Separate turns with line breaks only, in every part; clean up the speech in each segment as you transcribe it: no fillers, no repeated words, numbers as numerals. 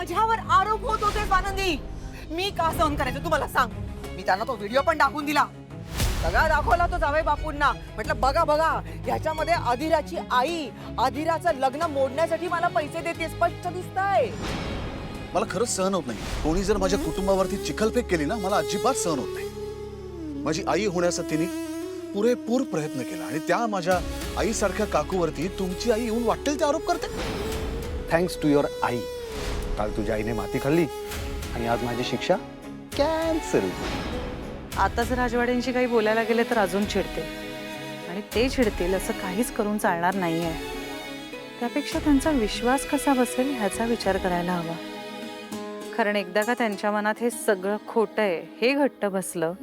माझ्यावर आरोप होत होते आनंदी. मी का सहन करायचं तुम्हाला सांग. मी त्यांना तो व्हिडिओ पण दाखवून दिला, सगळा दाखवला तो जावई बापूंना. म्हटलं बघा बघा, ह्याच्यामध्ये अधिराची आई अधिराचं लग्न मोडण्यासाठी मला पैसे देते, स्पष्ट दिसतंय.
मला खरंच सहन होत नाही. कोणी जर माझ्या कुटुंबावरती चिखलफेक केली ना, मला अजिबात सहन होत नाही. माझी आई होण्यासाठी तिने पुरेपूर प्रयत्न केला आणि त्या माझ्या आईसारख्या काकूवरती तुमची आई येऊन वाटेल ते आरोप करते.
थँक्स टू युअर आई. काल तुझ्या आईने माती खाल्ली आणि आज माझी शिक्षा कॅन्सल.
आताच राजवाड्यांशी काही बोलायला गेले तर अजून चिडते आणि ते चिडतील असं काहीच करून चालणार नाहीये. त्यापेक्षा त्यांचा विश्वास कसा बसेल ह्याचा विचार करायला हवा. कारण एकदा का त्यांच्या मनात हे सगळं खोटं आहे हे घट्ट बसलं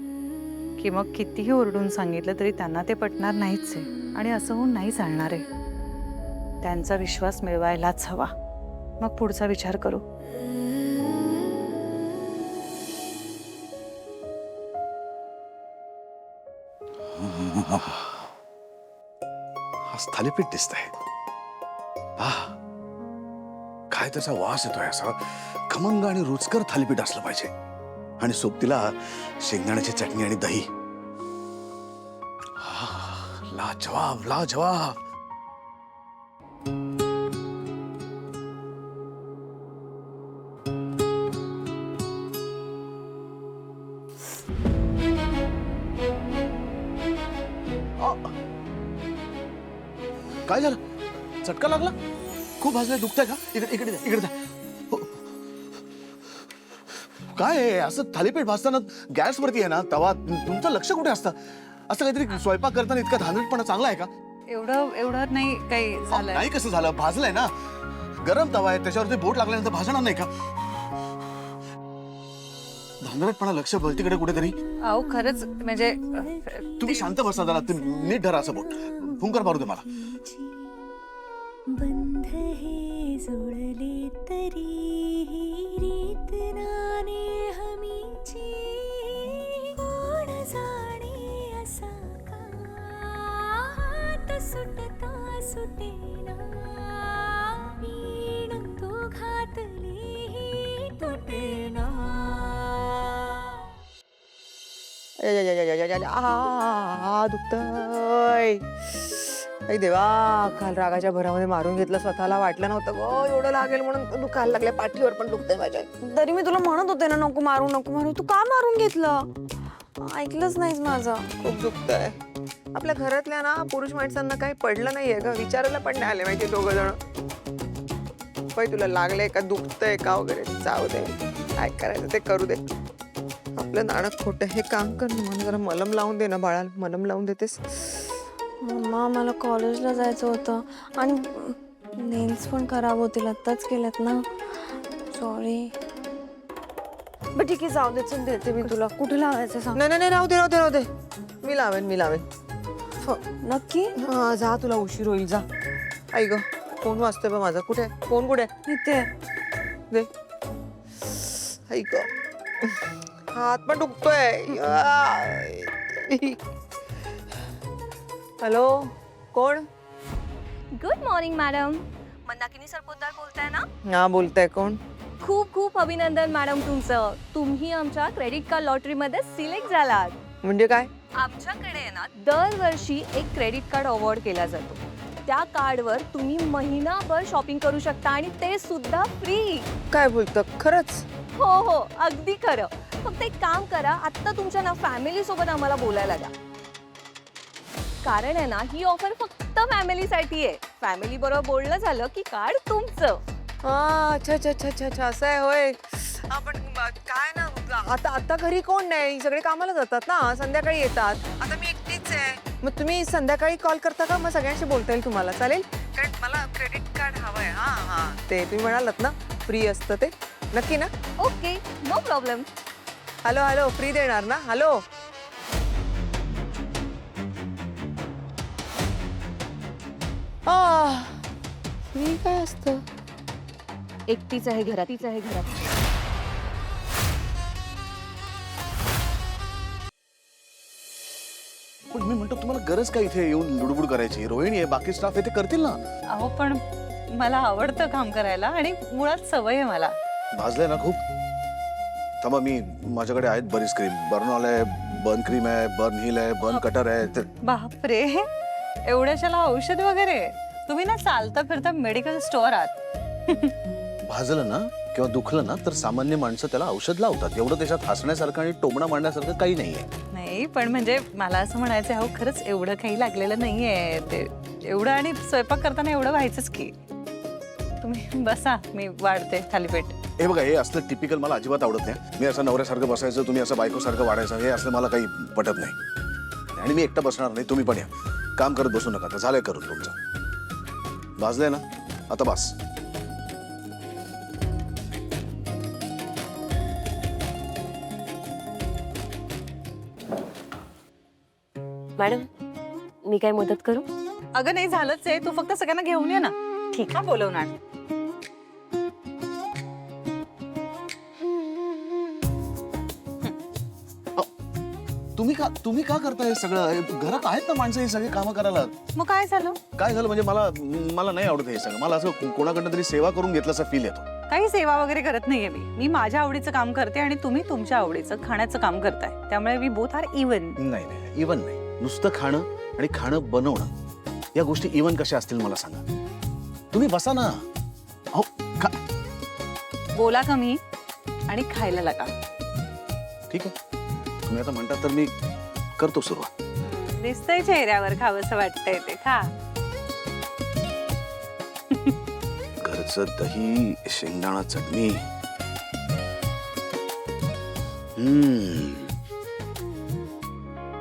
की मग कितीही ओरडून सांगितलं तरी त्यांना ते पटणार नाहीच आहे आणि असं होऊन नाही चालणार आहे. त्यांचा विश्वास मिळवायलाच हवा, मग पुढचा विचार करू.
आज थालीपीठ दिसतंय. काय त्याचा वास येतोय असा. खमंग आणि रुचकर थालीपीठ असलं पाहिजे आणि सोबतीला शेंगदाण्याची चटणी आणि दही. लाजवाब लाजवाब. काय झालं? चटका लागला? खूप भाजलंय, दुखतंय का? इकडे इकडे द्या, इकडे द्या. काय आहे असं थालीपीठ भाजताना गॅसवरती आहे ना तवा, तुमचं लक्ष कुठे असतं? असं काहीतरी स्वयंपाक करताना इतका धांदळपणा चांगला आहे का?
एवढं नाही काही झालंय.
नाही कसं झालं? भाजलंय ना, गरम तवा आहे, त्याच्यावरती बोट लागल्यानंतर भाजणार नाही का? धांदळपणा लक्ष तिकडे कुठेतरी.
अहो खरंच म्हणजे
तुम्ही शांत बसा जरा. नीट धरा असं बोट. फुंकर मारू दे मला.
बंध हे जुळले तरी रीत नाने हमीची कोण जाणे असा का हात सुटता सुटेना वीण तो घातली तुटेना.
दुखतय. आई देवा, काल रागाच्या भरामध्ये मारून घेतलं स्वतःला. वाटलं नव्हतं गो एवढं लागेल म्हणून. दुखायला लागल्या, पाठीवर पण दुखतंय माझ्या.
तरी मी तुला म्हणत होते ना नको मारू नको मारू. तू का मारून घेतलं? ऐकलंच नाहीस माझं.
खूप दुखतंय. आपल्या घरातल्या ना पुरुष माणसांना काही पडलं नाहीये का, विचारायला पण नाही आले माहिती. दोघं जण बाई तुला लागलंय का, दुखतंय का वगैरे. जाऊ दे, काय करायचं ते करू दे. आपलं नाणक खोटं. हे काम कर ना, मला जरा मलम लावून दे ना बाळाला. मलम लावून देतेस?
मम्मा मला कॉलेजला जायचं होतं आणि नेल्स पण खराब होतील. आत्ताच केल्यात ना. सॉरी. बरं ठीक आहे, जाऊ दे. चल देते मी तुला. कुठे लावायचं सांग.
नाही नाही, राहू दे राहू दे राहू दे. मी लावेन मी लावेन.
नक्की?
हा जा, तुला उशीर होईल. जा. आई ग, फोन वाजतोय बा माझा. कुठे फोन? कुठे?
इथे.
दे. आई ग, हात पण दुखतोय. हॅलो, कोण?
Good morning madam. Mandakini Sarpotdar बोलताय ना?
हा बोलताय. कोण?
खूप खूप अभिनंदन मॅडम तुमचं. तुम्ही आमच्या क्रेडिट कार्ड लॉटरीमध्ये सिलेक्ट झालात.
म्हणजे काय?
आमच्याकडे ना दरवर्षी एक क्रेडिट कार्ड अवॉर्ड केला जातो. त्या कार्डवर तुम्ही महिनाभर शॉपिंग करू शकता आणि ते सुद्धा फ्री.
काय बोलतं? खरंच?
हो हो, अगदी खरं. फक्त एक काम करा, आत्ता तुमच्या ना फॅमिली सोबत आम्हाला बोलायला द्या. कारण आहे ना, ही ऑफर फक्त फॅमिलीसाठी आहे. फॅमिली बरोबर बोलणं झालं की कार्ड तुमचं.
हा, अच्छा अच्छा अच्छा अच्छा अच्छा, असं आहे होय. आपण काय ना, आता घरी कोण नाही, सगळे कामाला जातात ना, संध्याकाळी येतात. आता मी एकटीच आहे. मग तुम्ही संध्याकाळी कॉल करता का? मग सगळ्यांशी बोलता येईल तुम्हाला. चालेल? कारण मला क्रेडिट कार्ड हवंय. हा हा, ते तुम्ही म्हणालात ना फ्री असतं ते. नक्की ना?
Okay, no problem.
Hello hello, free देणार ना? हॅलो. फ्री काय असतं?
एकटीच आहे घरात.
पण मी म्हणतो तुम्हाला गरज काय इथे येऊन लुडबुड करायची? रोहिणी आहे, बाकी स्टाफ आहे, ते करतील ना.
अहो पण मला आवडतं काम करायला आणि मुळात सवय आहे मला.
भाजलंय ना खूप. थांबा, मी माझ्याकडे आहेत बरीच क्रीम. बर्नॉल आहे, बर्न क्रीम आहे, बर्न हिल आहे, बर्न कटर आहे.
बापरे, एवढ्याशाला औषध वगैरे? तुम्ही ना चालता फिरता मेडिकल स्टोअर आहात.
भाजलं ना किंवा दुखलं ना तर सामान्य माणसं त्याला औषध लावतात. एवढं त्याच्यात हसण्यासारखं आणि टोमणा मांडण्यासारखं काही नाहीये.
नाही, पण म्हणजे मला असं म्हणायचं आहे, खरंच एवढं काही लागलेलं नाहीये ते. एवढं, आणि स्वयंपाक करताना एवढं व्हायचंच की. तुम्ही बसा, मी वाढते थालीपीठ.
हे बघा, हे असलं टिपिकल मला अजिबात आवडत नाही. मी असं नवऱ्यासारखं बसायचं, तुम्ही असं बायकोसारखं वाढायचं, हे असलं मला काही पटत नाही. आणि मी एकटा बसणार नाही, तुम्ही पण या. काम करत बसू नका. आता झालंय करून तुमचं. भाजलंय ना, आता बस.
मॅडम, मी काय मदत करू?
अगं नाही, झालंच आहे. तू फक्त सगळ्यांना घेऊन ये ना.
ठीक
हा, बोलवणार.
तुम्ही का करताय हे सगळं? घरात आहेत ना माणसं ही सगळी कामं करायला.
मग काय झालं?
काय झालं म्हणजे मला नाही आवडत हे सगळं. मला असं कोणाकडनं तरी सेवा करून घेतल्याचा फील येतो.
काही सेवा वगैरे करत नाहीये मी माझ्या आवडीचं काम करते आणि तुम्ही तुमच्या आवडीचं खाण्याचं काम करताय. त्यामुळे वी बोथ आर इवन.
नाही, इवन नाही. नुसतं खाणं आणि खाणं बनवणं या गोष्टी इवन कशा असतील मला सांगा. तुम्ही बसा ना. अहो,
बोला कमी आणि खायला लागा.
ठीक आहे, तुम्ही आता म्हणतात तर मी करतो सुरुवात.
दिसतंय चेहऱ्यावर खावंसं वाटतंय ते. खा.
घरचं दही, शेंगदाणा चटणी.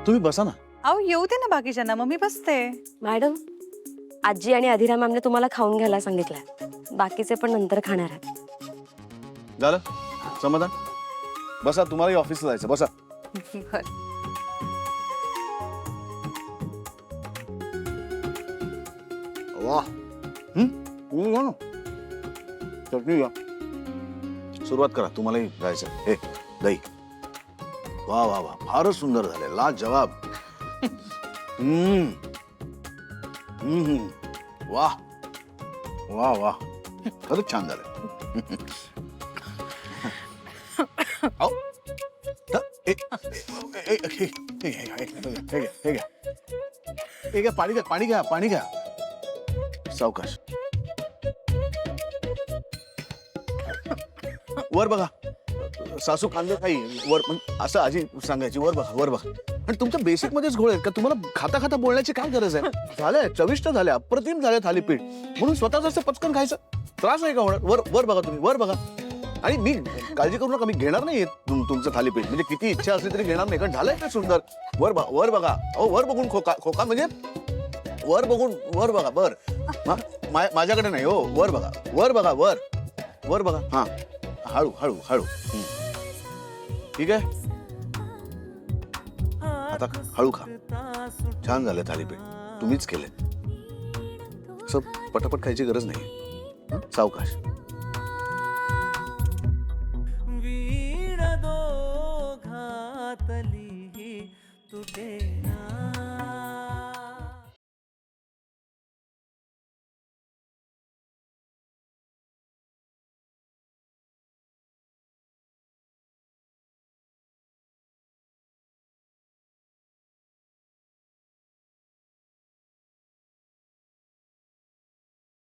तुम्ही बसा ना.
अहो, येऊ दे ना बाकीच्यांना, मग मी बसते.
मॅडम, आजी आणि अधिरा मॅमने तुम्हाला खाऊन घ्यायला सांगितलंय. बाकीचे पण नंतर खाणार आहेत.
झालं समाधान? बसा, तुम्हाला ऑफिसला जायचं. बसा.
बरं.
वा. तुम्ही घ्या ना. चटणी घ्या. सुरुवात करा, तुम्हालाही जायचं. हे दही. वा वा वा, फारच सुंदर झाले. लाजवाब. वा वा वा, खरंच छान झालं. आओ. हे घ्या, पाणी घ्या, पाणी घ्या, पाणी घ्या. सावकाश. वर बघा. सासू कांदा खाई वर, असं आजी सांगायची. वर बघा, वर बघा. आणि तुमच्या बेसिक मध्येच घोळ आहेत का? तुम्हाला खाता खाता बोलण्याची काय गरज आहे? झालंय, चविष्ट झाले, अप्रतिम झाले थालीपीठ, म्हणून स्वतःच असं पचकन खायचं त्रास आहे का होणार? वर वर बघा, तुम्ही वर बघा. आणि मी काळजी करू नका, मी घेणार नाही तुमचं थालीपीठ. म्हणजे किती इच्छा असली तरी घेणार नाही, कारण झालंय का सुंदर. वर वर बघा. अहो, वर बघून खोका खोका म्हणजे वर बघून. वर बघा. बर, माझ्याकडे नाही हो. वर बघा, वर बघा, वर वर बघा. हा, हळू हळू हळू. ठीक आहे, आता हळू खा. छान झालं थालीपीठ, तुम्हीच केले. असं पटापट खायची गरज नाही. सावकाश.